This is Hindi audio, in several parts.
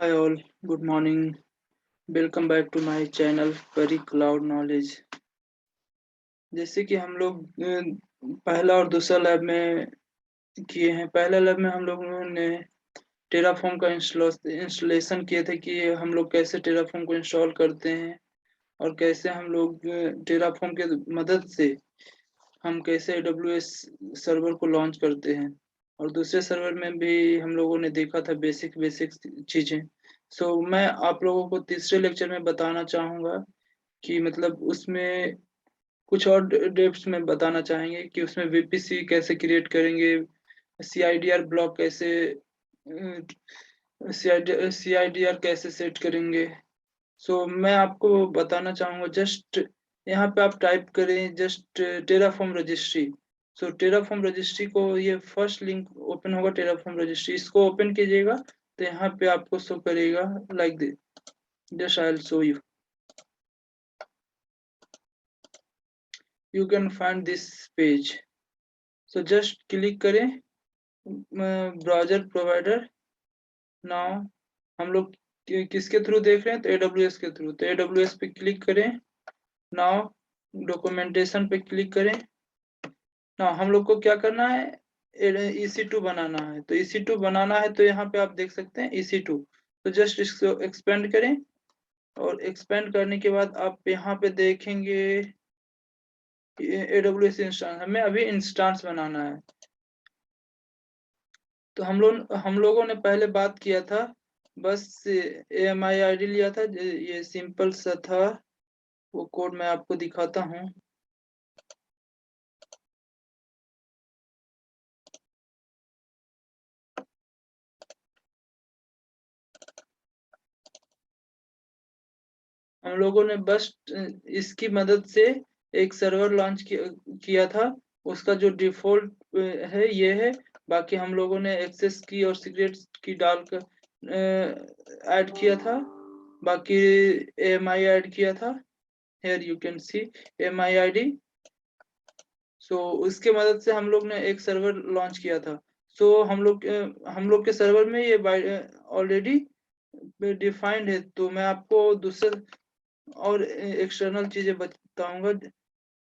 Hi all, good morning. Welcome back to my channel परी क्लाउड नॉलेज। जैसे कि हम लोग पहला और दूसरा लैब में किए हैं। पहला लैब में हम लोगों ने टेराफॉर्म का इंस्टॉलेशन किए थे कि हम लोग कैसे टेराफॉर्म को इंस्टॉल करते हैं और कैसे हम लोग टेराफॉर्म के मदद से हम कैसे AWS सर्वर को लॉन्च करते हैं। और दूसरे सर्वर में भी हम लोगों ने देखा था बेसिक बेसिक चीज़ें। मैं आप लोगों को तीसरे लेक्चर में बताना चाहूँगा कि मतलब उसमें कुछ और डेप्थ में बताना चाहेंगे कि उसमें VPC कैसे क्रिएट करेंगे, CIDR ब्लॉक कैसे CIDR कैसे सेट करेंगे। मैं आपको बताना चाहूँगा। जस्ट यहाँ पे आप टाइप करें just Terraform registry. Terraform registry को ये फर्स्ट लिंक ओपन होगा टेराफॉर्म रजिस्ट्री, इसको ओपन कीजिएगा तो यहाँ पे आपको शो करेगा like this. Just I will show you, you can find this page. Just click करें ब्राउजर प्रोवाइडर। नाउ हम लोग किसके थ्रू देख रहे हैं, तो AWS के थ्रू। तो AWS पे क्लिक करें। नाउ डॉक्यूमेंटेशन पे क्लिक करें। नाउ हम लोग को क्या करना है, EC2 बनाना है। तो EC2 बनाना है तो यहाँ पे आप देख सकते हैं EC2। तो जस्ट इसको एक्सपेंड करें और एक्सपेंड करने के बाद आप यहाँ पे देखेंगे AWS इंस्टांस। हमें अभी इंस्टांस बनाना है। तो हम लोगों ने पहले बात किया था, बस AMI ID लिया था। ये सिंपल सा था। वो कोड मैं आपको दिखाता हूँ। हम लोगों ने बस इसकी मदद से एक सर्वर लॉन्च किया था। उसका जो डिफॉल्ट है ये है। बाकी हम लोगों ने एक्सेस की और सीक्रेट की डालकर ऐड किया था। बाकी AMI ऐड किया था। Here you can see AMI ID। उसके मदद से हम लोग ने एक सर्वर लॉन्च किया था। हम लोग के सर्वर में ये ऑलरेडी डिफाइंड है। तो मैं आपको दूसरे और एक्सटर्नल चीजें बताऊंगा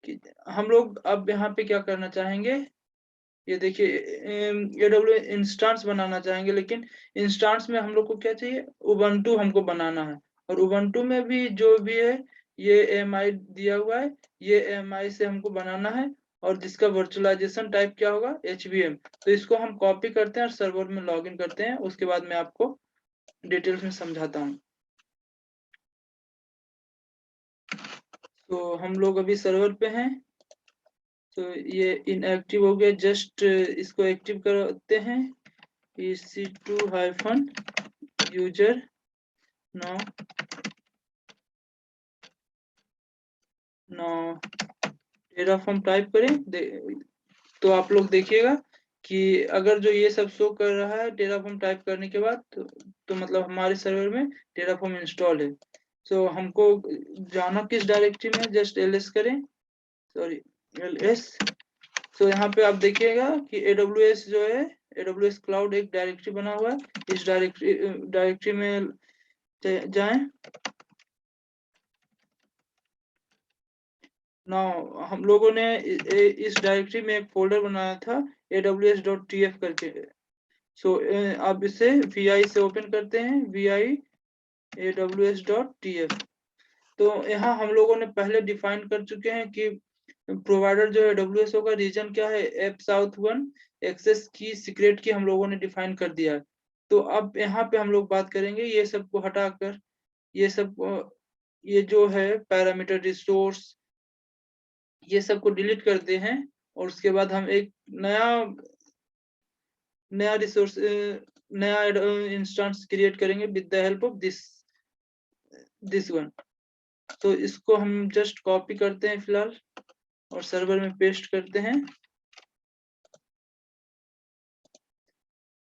कि हम लोग अब यहाँ पे क्या करना चाहेंगे। ये देखिए AWS इंस्टांस बनाना चाहेंगे, लेकिन इंस्टांस में हम लोग को क्या चाहिए, उबंटू हमको बनाना है। और उबंटू में भी जो भी है ये AMI दिया हुआ है, ये AMI से हमको बनाना है। और जिसका वर्चुअलाइजेशन टाइप क्या होगा, HVM। तो इसको हम कॉपी करते हैं और सर्वर में लॉगिन करते हैं। उसके बाद मैं आपको डिटेल्स में समझाता हूँ। तो हम लोग अभी सर्वर पे हैं। तो ये इनएक्टिव हो गया। जस्ट इसको एक्टिव करते हैं। EC2 hyphen user no no Terraform type करें। तो आप लोग देखिएगा कि अगर जो ये सब शो कर रहा है टेराफॉर्म टाइप करने के बाद तो मतलब हमारे सर्वर में टेराफॉर्म इंस्टॉल है। हमको जाना किस डायरेक्टरी में, जस्ट LS करें, सॉरी LS। यहाँ पे आप देखिएगा कि AWS जो है, AWS क्लाउड एक डायरेक्टरी बना हुआ है। इस डायरेक्टरी में जाएं। नाउ हम लोगों ने इस डायरेक्टरी में एक फोल्डर बनाया था aws.tf करके। आप इसे VI से ओपन करते हैं, VI aws.tf। तो यहाँ हम लोगों ने पहले डिफाइन कर चुके हैं कि प्रोवाइडर जो है AWS होगा, रीजन क्या है, app south 1, access key secret की हम लोगों ने डिफाइन कर दिया है। तो अब यहाँ पे हम लोग बात करेंगे ये सब को हटाकर, ये सब ये जो है पैरामीटर रिसोर्स, ये सब को डिलीट करते हैं। और उसके बाद हम एक नया नया रिसोर्स नया इंस्टेंस क्रिएट करेंगे with the help of this one. तो इसको हम जस्ट कॉपी करते हैं फिलहाल और सर्वर में पेस्ट करते हैं।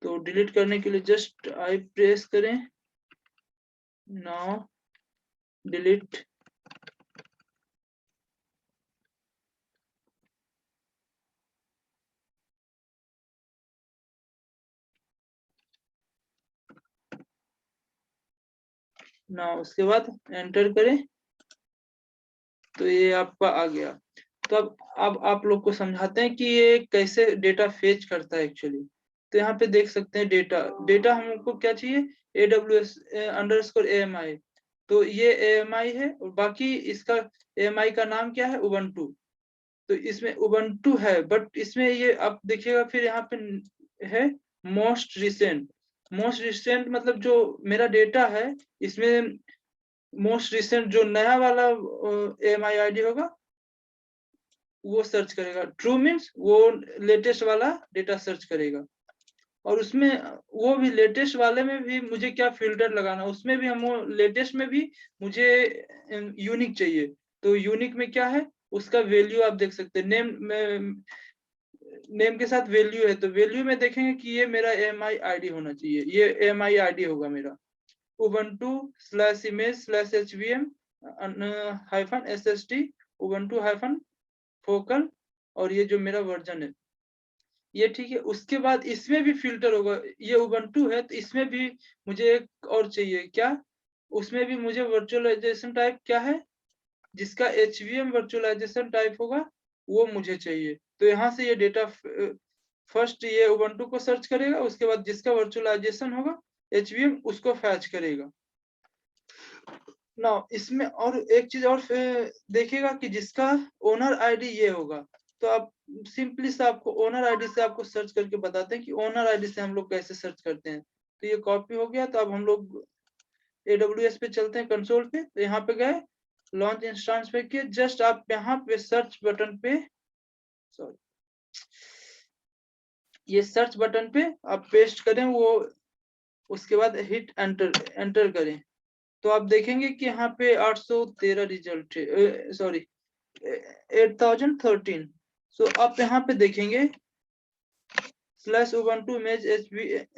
तो डिलीट करने के लिए जस्ट आई प्रेस करें। Now delete. ना उसके बाद एंटर करें तो ये आपका आ गया। तो अब आप लोग को समझाते हैं कि ये कैसे डेटा फेच करता है एक्चुअली। तो यहाँ पे देख सकते हैं डेटा डेटा हमको क्या चाहिए, AWS अंडरस्कोर AMI। तो ये AMI है और बाकी इसका AMI का नाम क्या है, उबंटू। तो इसमें उबंटू है बट इसमें ये आप देखिएगा फिर यहाँ पे है मोस्ट रिसेंट मतलब जो मेरा डेटा है इसमें मोस्ट रिसेंट जो नया वाला AMI ID होगा वो सर्च करेगा। ट्रू मीन्स वो लेटेस्ट वाला डेटा सर्च करेगा। और उसमें वो भी लेटेस्ट वाले में भी मुझे क्या फिल्टर लगाना, उसमें भी हम लेटेस्ट में भी मुझे यूनिक चाहिए। तो यूनिक में क्या है, उसका वैल्यू आप देख सकते हैं, नेम के साथ वैल्यू है। तो वैल्यू में देखेंगे कि ये मेरा AMI ID होना चाहिए, ये AMI ID होगा मेरा ubuntu/image/hvm -sst ubuntu फोकल। और ये जो मेरा वर्जन है ये ठीक है। उसके बाद इसमें भी फिल्टर होगा, ये उबंटू है तो इसमें भी मुझे एक और चाहिए क्या, उसमें भी मुझे वर्चुअलाइजेशन टाइप क्या है, जिसका HVM वर्चुअलाइजेशन टाइप होगा वो मुझे चाहिए। तो यहाँ से ये डेटा फर्स्ट ये उबंटू को सर्च करेगा, उसके बाद जिसका वर्चुअलाइजेशन होगा HVM उसको फैच करेगा ना। इसमें और एक चीज और देखिएगा कि जिसका ओनर आईडी ये होगा। तो आप सिंपली से आपको ओनर आईडी से आपको सर्च करके बताते हैं कि ओनर आईडी से हम लोग कैसे सर्च करते हैं। तो ये कॉपी हो गया। तो अब हम लोग AWS पे चलते हैं, कंसोल पे। तो यहाँ पे गए, लॉन्च इंस्टेंस पे किए, जस्ट आप यहाँ पे सर्च बटन पे, सॉरी, ये सर्च बटन पे आप पेस्ट करें वो, उसके बाद हिट एंटर करें। तो आप देखेंगे कि यहाँ पे 813 रिजल्ट है, सॉरी 8013। सो आप यहाँ पे देखेंगे /ubuntu image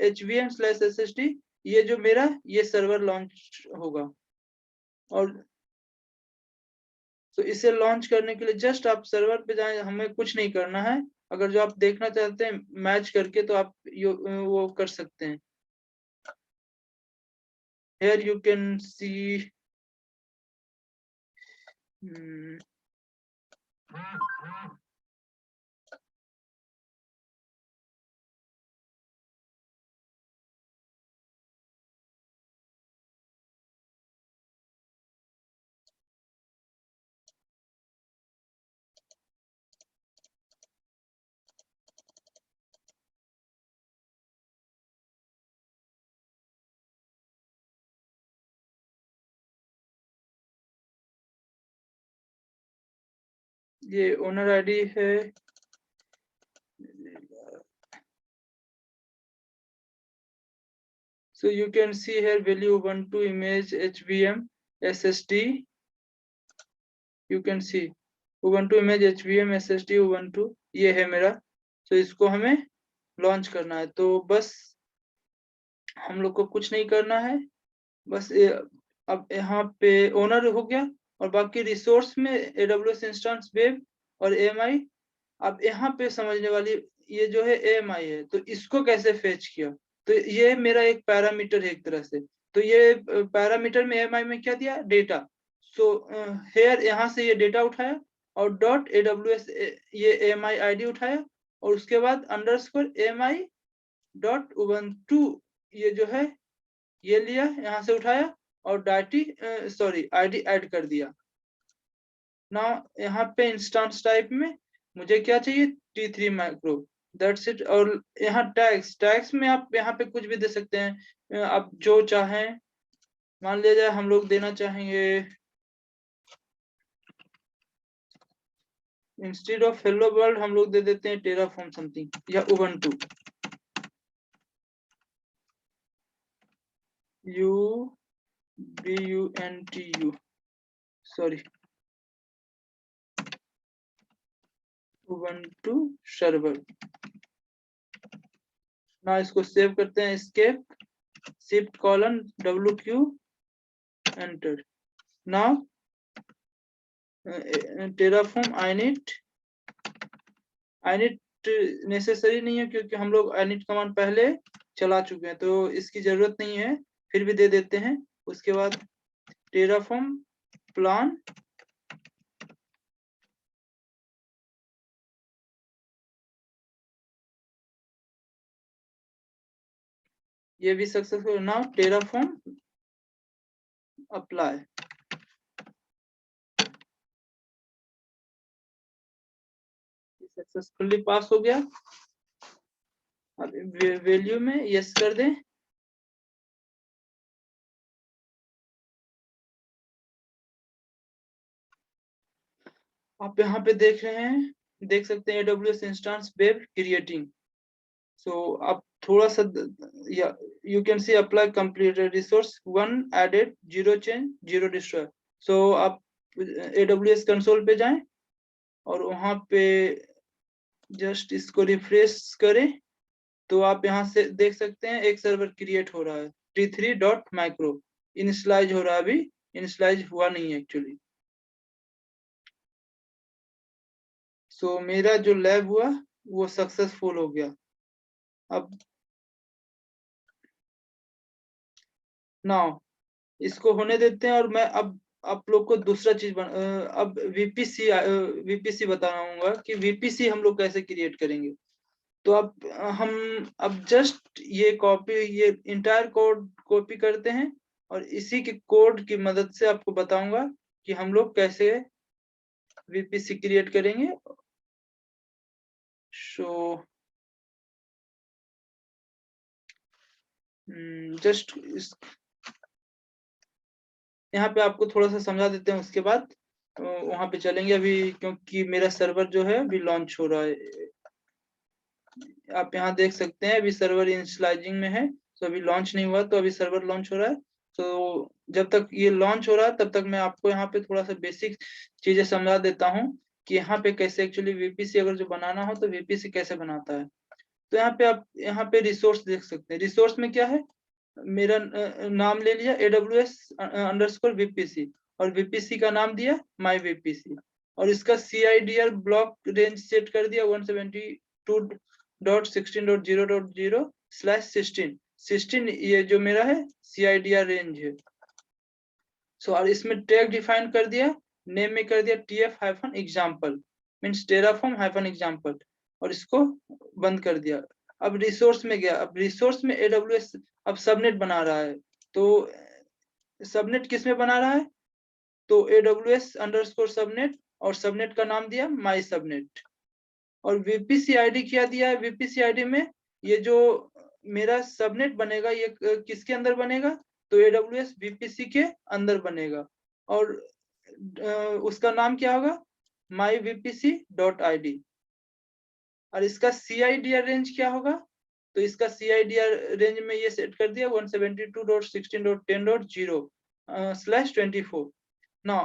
hvm/sst, ये जो मेरा ये सर्वर लॉन्च होगा। और तो इसे लॉन्च करने के लिए जस्ट आप सर्वर पे जाएं, हमें कुछ नहीं करना है। अगर जो आप देखना चाहते हैं मैच करके तो आप वो कर सकते हैं। Here you can see ये ओनर आईडी है। So you can see here value ubuntu image hvm sst, you can see ubuntu image hvm sst ubuntu, ये है मेरा। तो इसको हमें लॉन्च करना है। तो बस हम लोग को कुछ नहीं करना है, बस अब यहाँ पे ओनर हो गया। और बाकी रिसोर्स में AWS इंस्टेंस वेब और AMI। अब यहाँ पे समझने वाली ये जो है AMI है, तो इसको कैसे फेच किया। तो ये मेरा एक पैरामीटर है एक तरह से। तो ये पैरामीटर में AMI में क्या दिया, डेटा। सो हेयर यहाँ से ये डेटा उठाया और .aws ये AMI ID उठाया, और उसके बाद अंडरस्कोर AMI .ubuntu ये जो है ये लिया, यहाँ से उठाया और आईडी ऐड कर दिया ना। यहाँ पे इंस्टेंस टाइप में मुझे क्या चाहिए, T3 माइक्रो, दैट्स इट। और यहाँ टैग्स में आप यहाँ पे कुछ भी दे सकते हैं, आप जो चाहें। मान लिया जाए हम लोग देना चाहेंगे इंस्टेड ऑफ हेलो वर्ल्ड हम लोग दे देते हैं टेराफॉर्म समथिंग या Ubuntu, UBUNTU, sorry Ubuntu server ना। इसको सेव करते हैं, escape shift colon WQ enter. Now Terraform init necessary नहीं है क्योंकि हम लोग init कमांड पहले चला चुके हैं, तो इसकी जरूरत नहीं है, फिर भी दे देते हैं। उसके बाद टेराफॉर्म प्लान ये भी successful. Now Terraform apply, successfully pass हो गया। अब वैल्यू में यस कर दें। आप यहाँ पे देख रहे हैं, देख सकते हैं AWS instance web creating. So आप थोड़ा सा you can see apply completed resource 1 added 0 change 0 destroy. So आप AWS कंसोल पे जाएं और वहां पे जस्ट इसको रिफ्रेश करें तो आप यहाँ से देख सकते हैं एक सर्वर क्रिएट हो रहा है t3.micro। इनिशियलाइज हो रहा है, अभी इनिशियलाइज हुआ नहीं है एक्चुअली। सो मेरा जो लैब हुआ वो सक्सेसफुल हो गया। अब नाउ इसको होने देते हैं और मैं अब आप लोग को दूसरा चीज अब वीपीसी बताऊंगा कि वीपीसी हम लोग कैसे क्रिएट करेंगे। तो अब हम अब जस्ट ये कॉपी, ये इंटायर कोड कॉपी करते हैं और इसी के कोड की मदद से आपको बताऊंगा कि हम लोग कैसे वीपीसी क्रिएट करेंगे। सो जस्ट यहाँ पे आपको थोड़ा सा समझा देते हैं, उसके बाद वहां पे चलेंगे अभी, क्योंकि मेरा सर्वर जो है अभी लॉन्च हो रहा है। आप यहाँ देख सकते हैं अभी सर्वर इनिशियलाइजिंग में है, तो अभी लॉन्च नहीं हुआ, तो अभी सर्वर लॉन्च हो रहा है। तो जब तक ये लॉन्च हो रहा है तब तक मैं आपको यहाँ पे थोड़ा सा बेसिक चीजें समझा देता हूँ कि यहाँ पे कैसे एक्चुअली वीपीसी अगर जो बनाना हो तो वीपीसी कैसे बनाता है। तो यहाँ पे आप यहाँ पे रिसोर्स देख सकते हैं। रिसोर्स में क्या है, मेरा नाम ले लिया AWS_VPC और VPC का नाम दिया माई VPC और इसका CIDR ब्लॉक रेंज सेट कर दिया 172.16.0.0/16। 16 ये जो मेरा है CIDR रेंज है। सो और इसमें टैग डिफाइन कर दिया, नेम में कर दिया TF-example मीन्स टेराफॉर्म -example और इसको बंद कर दिया। अब रिसोर्स में गया, अब रिसोर्स में AWS अब सबनेट बना रहा है। तो सबनेट किस में बना रहा है, तो AWS_सबनेट और सबनेट का नाम दिया माई सबनेट और VPC ID क्या दिया है। VPC ID में ये जो मेरा सबनेट बनेगा ये किसके अंदर बनेगा, तो AWS VPC के अंदर बनेगा और उसका नाम क्या होगा, myvpc.id और इसका CIDR रेंज क्या होगा, तो इसका CIDR रेंज में ये सेट कर दिया 172.16.10/24। ना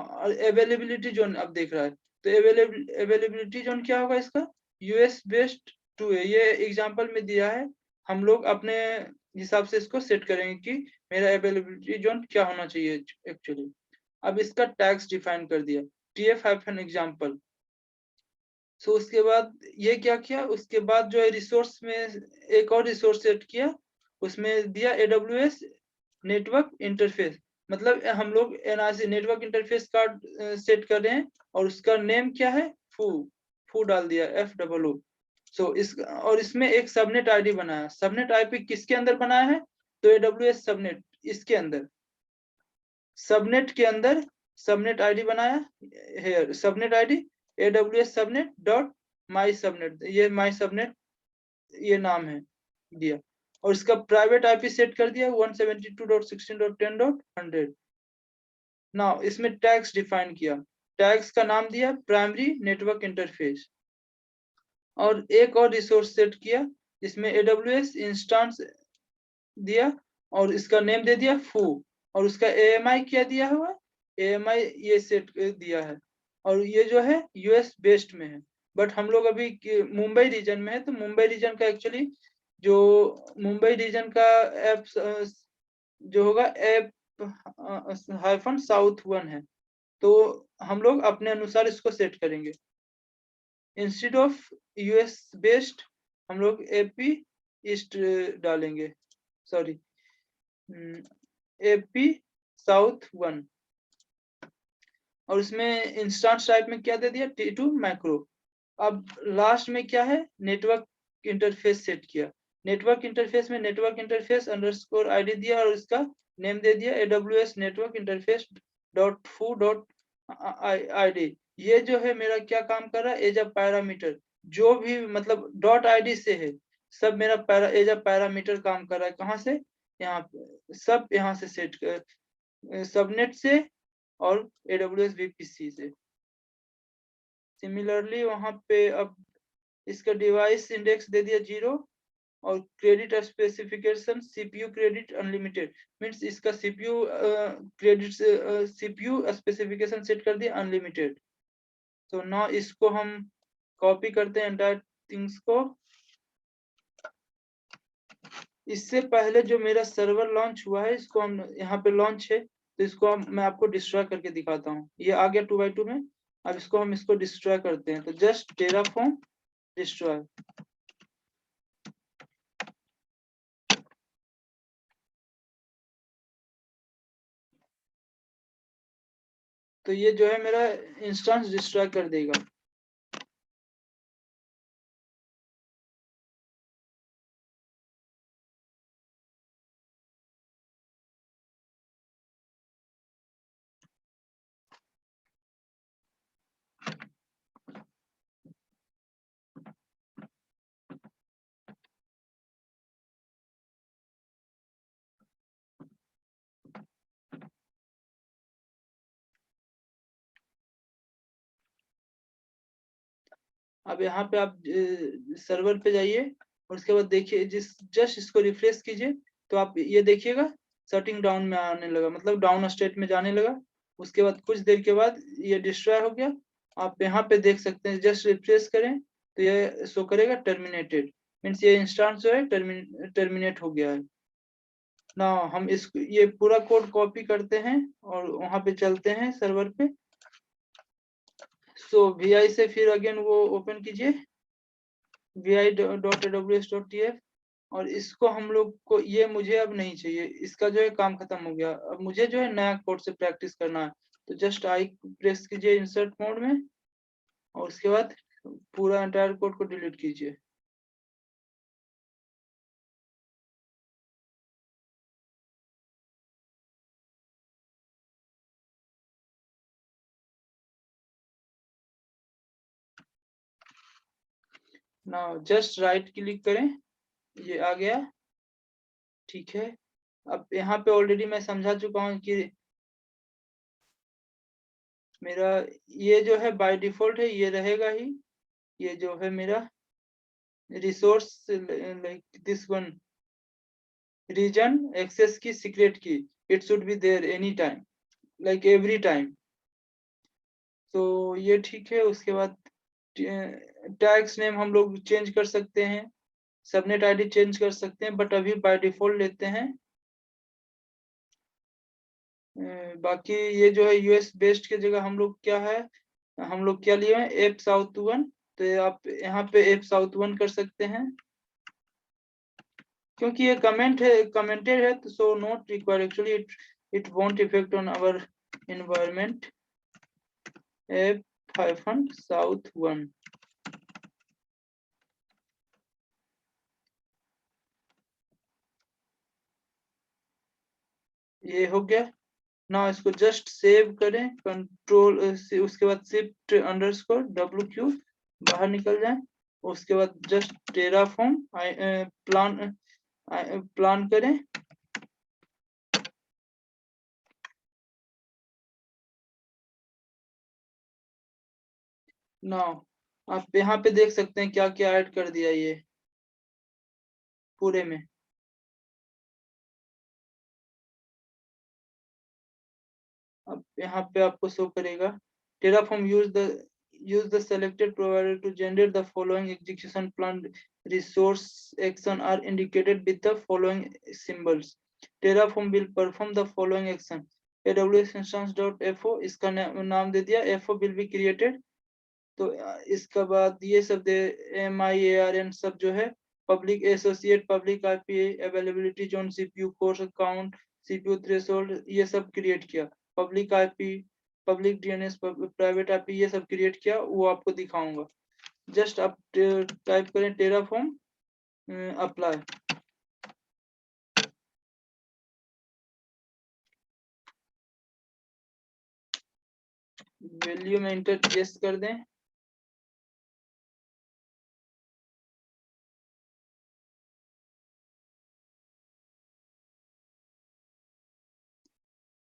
अवेलेबिलिटी जोन अब देख रहा है, तो अवेलेबिलिटी जोन क्या होगा इसका, US बेस्ड 2 है, ये एग्जांपल में दिया है। हम लोग अपने हिसाब से इसको सेट करेंगे कि मेरा अवेलेबिलिटी जोन क्या होना चाहिए एक्चुअली। अब इसका टैग्स डिफाइन कर दिया TF-example। सो उसके बाद ये क्या किया, उसके बाद जो है रिसोर्स में एक और रिसोर्स सेट किया, उसमें दिया AWS नेटवर्क इंटरफेस। मतलब हम लोग NRC network interface card set कर रहे हैं और उसका नेम क्या है, फू डाल दिया FOO। सो इस और इसमें एक सबनेट आईडी बनाया। सबनेट आईपी किसके अंदर बनाया है, तो AWS सबनेट, इसके अंदर सबनेट के अंदर सबनेट आईडी बनाया है। Subnet ID AWS subnet dot माई सबनेट, ये माई सबनेट ये नाम है दिया और इसका प्राइवेट आईपी सेट कर दिया 172.16.10.100। नाउ इसमें टैग्स डिफाइन किया, टैग्स का नाम दिया प्राइमरी नेटवर्क इंटरफेस और एक और रिसोर्स सेट किया जिसमें AWS इंस्टेंस दिया और इसका नेम दे दिया फू और उसका AMI क्या दिया हुआ, AMI ये सेट दिया है और ये जो है US बेस्ड में है, बट हम लोग अभी मुंबई रीजन में है। तो मुंबई रीजन का एक्चुअली जो मुंबई रीजन का ऐप जो होगा ऐप -South1 है, तो हम लोग अपने अनुसार इसको सेट करेंगे। इंस्टेड ऑफ US बेस्ड हम लोग AP ईस्ट डालेंगे, सॉरी AP South1 और उसमें इंस्टांस टाइप में क्या दे दिया, T2 मैक्रो। अब लास्ट में क्या है, नेटवर्क इंटरफेस सेट किया। नेटवर्क इंटरफेस में नेटवर्क इंटरफेस अंडरस्कोर आईडी दिया और इसका नेम दे दिया AWS नेटवर्क इंटरफेस डॉट फू डॉट आईडी। ये जो है मेरा क्या काम कर रहा है, एज अ पैरामीटर, जो भी मतलब डॉट आईडी से है सब मेरा एज अ पैरामीटर काम कर रहा है। कहाँ से, यहाँ पे सब यहाँ से सेट कर, सबनेट से और AWS VPC से। सिमिलरली वहां पे अब इसका डिवाइस इंडेक्स दे दिया 0 और credit specification CPU credit unlimited, means इसका CPU credit CPU specification set कर दिया अनलिमिटेड। तो ना इसको हम कॉपी करते हैं एंटायर थिंग्स को। इससे पहले जो मेरा सर्वर लॉन्च हुआ है, इसको हम यहाँ पे लॉन्च है तो इसको मैं आपको डिस्ट्रॉय करके दिखाता हूँ। ये आ गया 2x2 में। अब इसको डिस्ट्रॉय करते हैं, तो जस्ट टेराफॉर्म डिस्ट्रॉय। तो ये जो है मेरा इंस्टेंस डिस्ट्रॉय कर देगा। अब यहाँ पे आप सर्वर पे जाइए और उसके बाद देखिए, जस्ट इसको रिफ्रेश कीजिए तो आप ये देखिएगा शटिंग डाउन में आने लगा, मतलब डाउन स्टेट में जाने लगा। उसके बाद कुछ देर के बाद ये डिस्ट्रॉय हो गया। आप यहाँ पे देख सकते हैं, जस्ट रिफ्रेश करें तो ये शो करेगा टर्मिनेटेड, मीन्स ये इंस्टेंस जो है टर्मिनेट हो गया है ना। हम इस ये पूरा कोड कॉपी करते हैं और वहां पे चलते हैं सर्वर पे। सो VI से फिर अगेन वो ओपन कीजिए vi.aws.tf और इसको हम लोग को, ये मुझे अब नहीं चाहिए, इसका जो है काम खत्म हो गया। अब मुझे जो है नया कोड से प्रैक्टिस करना है, तो जस्ट आई प्रेस कीजिए इंसर्ट मोड में और उसके बाद पूरा एंटायर कोड को डिलीट कीजिए। ना जस्ट राइट क्लिक करें, ये आ गया, ठीक है। अब यहाँ पे ऑलरेडी मैं समझा चुका हूँ कि मेरा ये जो है बाय डिफॉल्ट है, ये रहेगा ही। ये जो है मेरा resource like this one region access key secret key, it should be there any time, like every time. तो ये ठीक है। उसके बाद टैग्स नेम हम लोग चेंज कर सकते हैं, सबनेट आईडी चेंज कर सकते हैं, बट अभी बाय डिफॉल्ट लेते हैं। बाकी ये जो है यूएस बेस्ड की जगह हम लोग क्या है, हम लोग क्या लिए हैं, एप साउथ वन। तो आप यहाँ पे एप साउथ वन कर सकते हैं, क्योंकि ये कमेंट है, कमेंटेड है, तो so not required actually, it won't effect on our environment. AP hyphen south one, ये हो गया ना। इसको जस्ट सेव करें, कंट्रोल से उसके बाद शिफ्ट अंडरस्कोर WQ बाहर निकल जाए। उसके बाद जस्ट टेराफॉर्म प्लान करें। ना आप यहाँ पे देख सकते हैं क्या क्या ऐड कर दिया ये पूरे में। अब यहाँ पे आपको शो करेगा Terraform use the selected provider to generate the following execution plan. Resource action are indicated with the following symbols. Terraform will perform the following action. AWS instance.fo, इसका नाम दे दिया, FO will be created। तो इसका बाद ये सब दे MIARN सब जो है, public associate, public IP, availability zone, CPU course count, CPU threshold, ये सब क्रिएट किया। Public IP public DNS private IP ये सब क्रिएट किया वो आपको दिखाऊंगा। जस्ट आप टाइप करें टेराफॉर्म अप्लाई। वैल्यू में इंटर यस कर दें।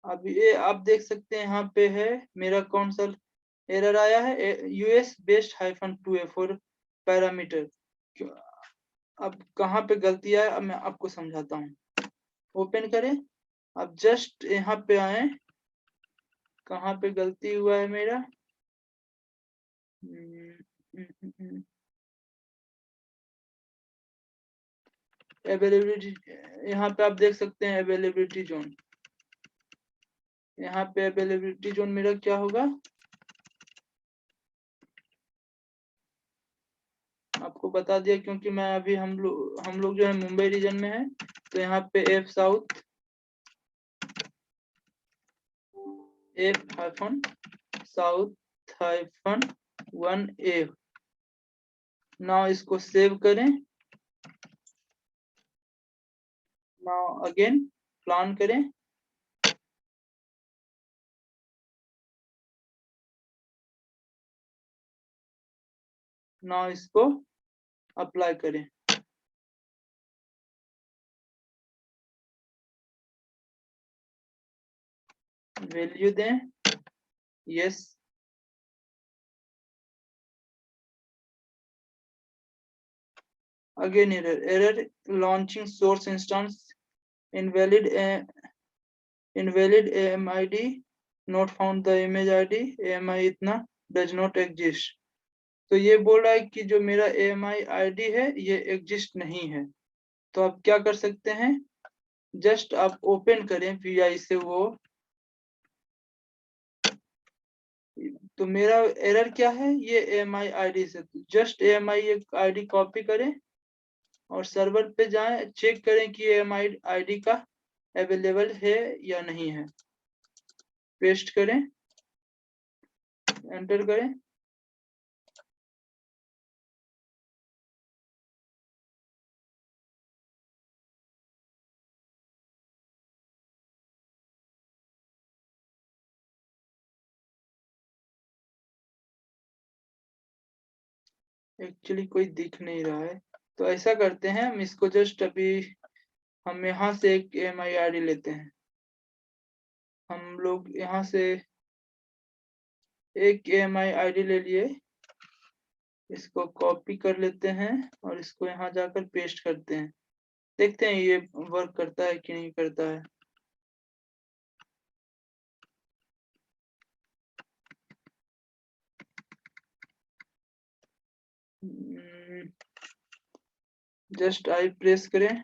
अब ये आप देख सकते हैं यहाँ पे है मेरा कौन सा एरर आया है, यूएस बेस्ड -2 फॉर पैरामीटर। अब कहाँ पे गलती है अब मैं आपको समझाता हूँ। ओपन करें, अब जस्ट यहाँ पे आए, कहाँ पे गलती हुआ है मेरा, अवेलेबिलिटी, यहाँ पे आप देख सकते हैं अवेलेबिलिटी जोन। यहाँ पे अवेलेबिलिटी जोन मेरा क्या होगा, आपको बता दिया क्योंकि मैं अभी हम लोग जो है मुंबई रीजन में है, तो यहाँ पे F साउथ -1A। नाउ इसको सेव करें, नाउ अगेन प्लान करें, नाउ इसको अप्लाई करें। वैल्यू दें, yes. Again error launching source instance invalid AMID not found the image ID AMI इतना does not exist। तो ये बोल रहा है कि जो मेरा AMI ID है ये एग्जिस्ट नहीं है। तो आप क्या कर सकते हैं, जस्ट आप ओपन करें VI से वो, तो मेरा एरर क्या है, ये AMI ID से जस्ट AMI ID कॉपी करें और सर्वर पे जाएं, चेक करें कि AMI ID का अवेलेबल है या नहीं है। पेस्ट करें, एंटर करें, एक्चुअली कोई दिख नहीं रहा है। तो ऐसा करते हैं, हम इसको जस्ट अभी हम यहाँ से एक AMI ID लेते हैं। हम लोग यहाँ से एक AMI ID ले लिए, इसको कॉपी कर लेते हैं और इसको यहाँ जाकर पेस्ट करते हैं। देखते हैं ये वर्क करता है कि नहीं करता है। जस्ट आई प्रेस करें,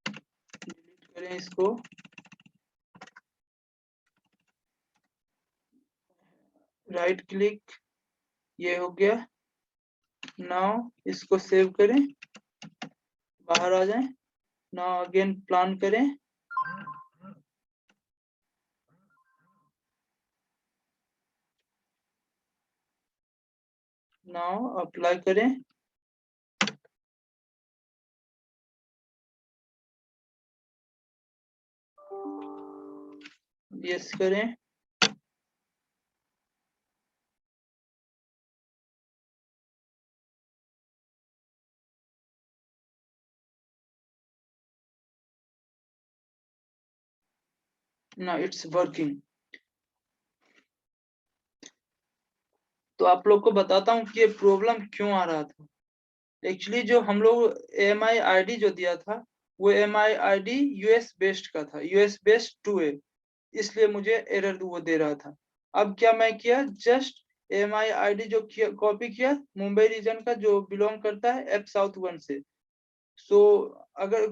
डिलीट करें इसको, राइट क्लिक, ये हो गया। नाउ इसको सेव करें, बाहर आ जाएं, नाउ अगेन प्लान करें, नाउ अप्लाई करें, यस करें, ना इट्स वर्किंग। तो आप लोग को बताता हूँ कि ये प्रॉब्लम क्यों आ रहा था। एक्चुअली जो हम लोग AMI ID जो दिया था वो AMI ID US बेस्ड का था, US बेस्ड 2A, इसलिए मुझे एरर वो दे रहा था। अब क्या मैं किया, जस्ट AMI ID जो कॉपी किया मुंबई रीजन का जो बिलोंग करता है F साउथ 1 से। सो अगर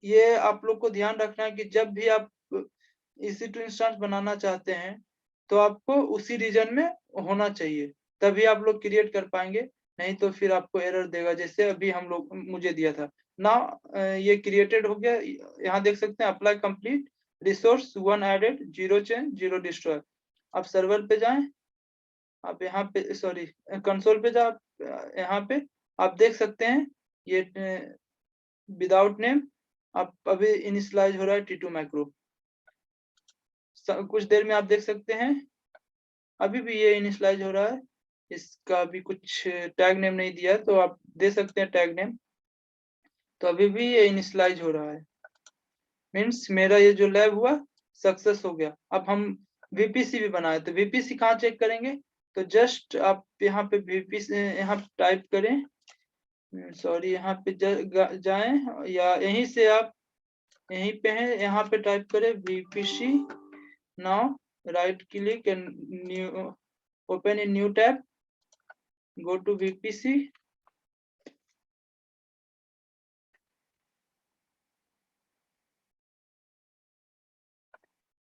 ये आप लोग को ध्यान रखना है कि जब भी आप EC2 इंस्टेंस बनाना चाहते हैं तो आपको उसी रीजन में होना चाहिए, तभी आप लोग क्रिएट कर पाएंगे, नहीं तो फिर आपको एरर देगा, जैसे अभी हम लोग मुझे दिया था ना। ये क्रिएटेड हो गया, यहाँ देख सकते हैं apply complete, resource 1 added, 0 change, 0 destroy. आप सर्वर पे जाएं, आप यहाँ पे सॉरी कंसोल पे जाओ, यहाँ पे आप देख सकते हैं ये विदाउट नेम आप अभी इनिशियलाइज हो रहा है T2 मैक्रो। कुछ देर में आप देख सकते हैं अभी भी ये इनिशियलाइज हो रहा है, इसका भी कुछ टैग नेम नहीं दिया है, तो आप दे सकते हैं टैग नेम। तो अभी भी ये इनिशियलाइज हो रहा है, मीन्स मेरा ये जो लैब हुआ सक्सेस हो गया। अब हम वीपीसी भी बनाए, तो वीपीसी कहाँ चेक करेंगे, तो जस्ट आप यहाँ पे वीपीसी यहाँ टाइप करें, सॉरी यहाँ पे जाएं, या यहीं से आप यहीं पे हैं, यहाँ पे टाइप करें VPC. Now right click and new, open in new tab, go to VPC.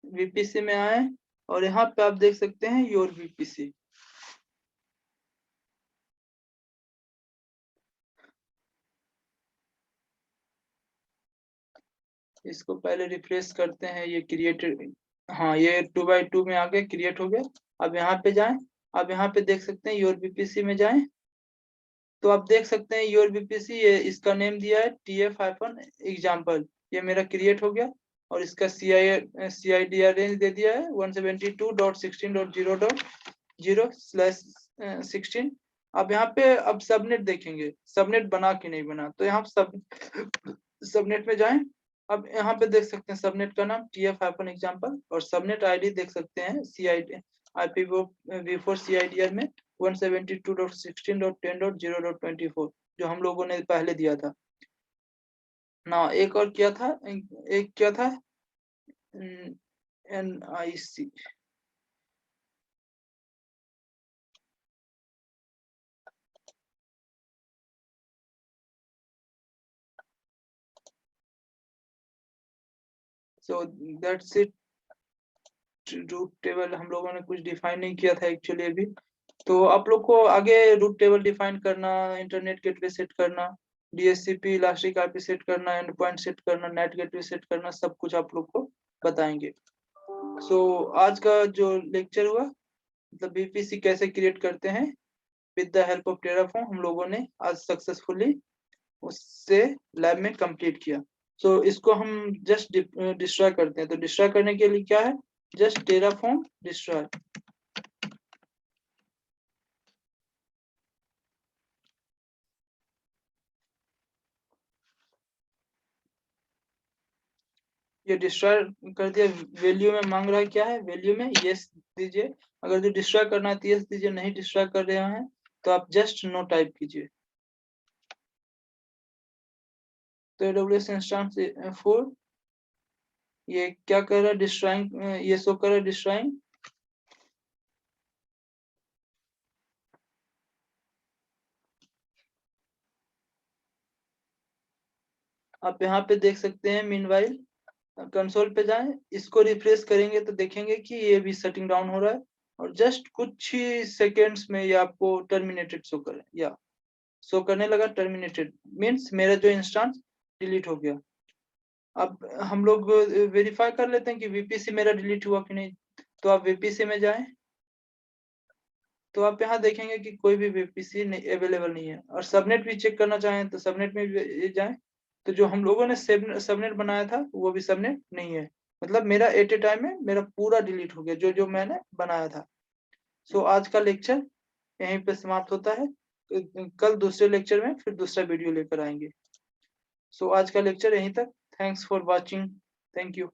VPC में आए और यहाँ पे आप देख सकते हैं योर वीपीसी। इसको पहले रिफ्रेश करते हैं, ये क्रिएटेड, हाँ ये 2x2 में आगे क्रिएट हो गया। अब यहाँ पे जाएं, अब यहाँ पे देख सकते हैं योर बीपीसी में जाएं, तो आप देख सकते हैं योर बीपीसी, ये इसका नेम दिया है TF-एग्जाम्पल, ये मेरा क्रिएट हो गया। और इसका CIDR रेंज दे दिया है 172.16.0.0/16। अब यहाँ पे अब सबनेट देखेंगे, सबनेट बना कि नहीं बना, तो यहाँ सबनेट में जाएं। अब यहाँ पे देख सकते हैं सबनेट का नाम TF-एग्जाम्पल, और सबनेट आईडी देख सकते हैं IPv4 CIDR में 172.16.10.0.24 जो हम लोगों ने पहले दिया था ना। एक और क्या था, एक क्या था, NIC, so that's it. Route table हम लोगों ने कुछ डिफाइन नहीं किया था एक्चुअली अभी, तो आप लोग को आगे रूट टेबल डिफाइन करना, इंटरनेट गेटवे सेट करना, DHCP इलास्टिक आईपी सेट करना, एंड पॉइंट सेट करना, नेट गेटवे सेट करना, सब कुछ आप लोग को बताएंगे। सो आज का जो लेक्चर हुआ, मतलब बीपीसी कैसे क्रिएट करते हैं with the help of Terraform, हम लोगों ने आज सक्सेसफुली उससे लैब में कंप्लीट किया। सो इसको हम जस्ट डिस्ट्रॉय करते हैं, तो डिस्ट्रॉय करने के लिए क्या है, जस्ट टेराफॉर्म डिस्ट्रॉय। ये डिस्ट्रॉय कर दिया, वैल्यू में मांग रहा है, क्या है वैल्यू में, यस दीजिए। अगर जो डिस्ट्रॉय करना है तो यस दीजिए, नहीं डिस्ट्रॉय कर रहे हैं तो आप जस्ट नो टाइप कीजिए। तो AWS इंस्टेंस 4 ये क्या कर रहा है, डिस्ट्रॉइंग, ये शो कर रहा है डिस्ट्रॉइंग। आप यहाँ पे देख सकते हैं मीनवाइल, कंसोल पे जाएं, इसको रिफ्रेश करेंगे तो देखेंगे कि ये भी शटिंग डाउन हो रहा है, और जस्ट कुछ ही सेकेंड्स में ये आपको टर्मिनेटेड शो करे, या शो करने लगा टर्मिनेटेड, मीन्स मेरा जो इंस्टेंस डिलीट हो गया। अब हम लोग वेरीफाई कर लेते हैं कि वीपीसी मेरा डिलीट हुआ कि नहीं, तो आप वीपीसी में जाएं, तो आप यहाँ देखेंगे कि कोई भी वीपीसी अवेलेबल नहीं है। और सबनेट भी चेक करना चाहें तो सबनेट में भी जाएं, तो जो हम लोगों ने सबनेट बनाया था वो भी सबनेट नहीं है, मतलब मेरा एट ए टाइम में मेरा पूरा डिलीट हो गया जो जो मैंने बनाया था। सो आज का लेक्चर यहीं पे समाप्त होता है, कल दूसरे लेक्चर में फिर दूसरा वीडियो लेकर आएंगे। सो आज का लेक्चर यहीं तक, thanks for watching, thank you.